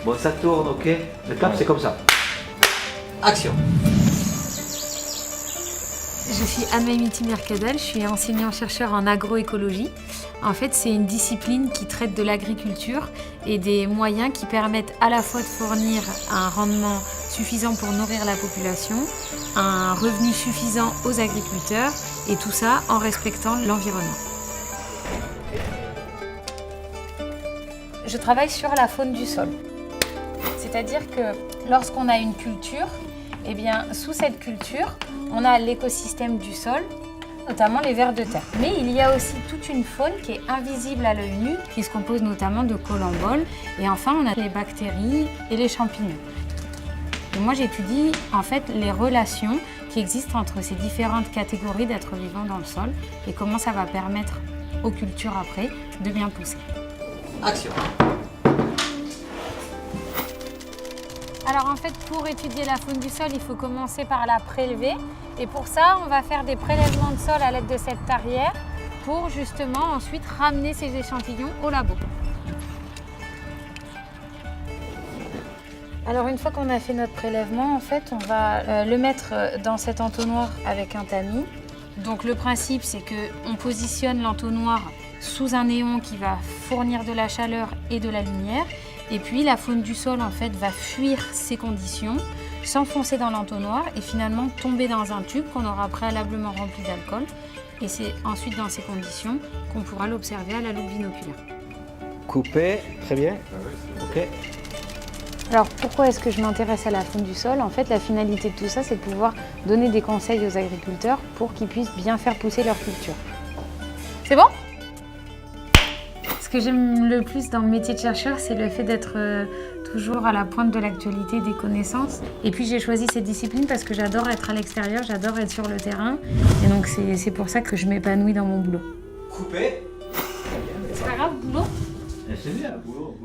Bon, ça tourne, ok. Le cap, c'est comme ça. Action. Je suis Anne-Maïmiti Mercadal, je suis enseignant-chercheur en agroécologie. En fait, c'est une discipline qui traite de l'agriculture et des moyens qui permettent à la fois de fournir un rendement suffisant pour nourrir la population, un revenu suffisant aux agriculteurs et tout ça en respectant l'environnement. Je travaille sur la faune du sol. C'est-à-dire que lorsqu'on a une culture, eh bien, sous cette culture, on a l'écosystème du sol, notamment les vers de terre. Mais il y a aussi toute une faune qui est invisible à l'œil nu, qui se compose notamment de collemboles. Et enfin, on a les bactéries et les champignons. Et moi, j'étudie en fait les relations qui existent entre ces différentes catégories d'êtres vivants dans le sol et comment ça va permettre aux cultures après de bien pousser. Action. Alors en fait, pour étudier la faune du sol, il faut commencer par la prélever. Et pour ça, on va faire des prélèvements de sol à l'aide de cette tarière pour justement ensuite ramener ces échantillons au labo. Alors une fois qu'on a fait notre prélèvement, en fait, on va le mettre dans cet entonnoir avec un tamis. Donc le principe, c'est qu'on positionne l'entonnoir sous un néon qui va fournir de la chaleur et de la lumière. Et puis la faune du sol en fait va fuir ces conditions, s'enfoncer dans l'entonnoir et finalement tomber dans un tube qu'on aura préalablement rempli d'alcool. Et c'est ensuite dans ces conditions qu'on pourra l'observer à la loupe binoculaire. Coupé, très bien. Ok. Alors pourquoi est-ce que je m'intéresse à la faune du sol? En fait, la finalité de tout ça, c'est de pouvoir donner des conseils aux agriculteurs pour qu'ils puissent bien faire pousser leur culture. C'est bon? Ce que j'aime le plus dans le métier de chercheur, c'est le fait d'être toujours à la pointe de l'actualité, des connaissances. Et puis j'ai choisi cette discipline parce que j'adore être à l'extérieur, j'adore être sur le terrain. Et donc c'est pour ça que je m'épanouis dans mon boulot. Coupé. C'est pas grave, boulot? C'est bien, boulot.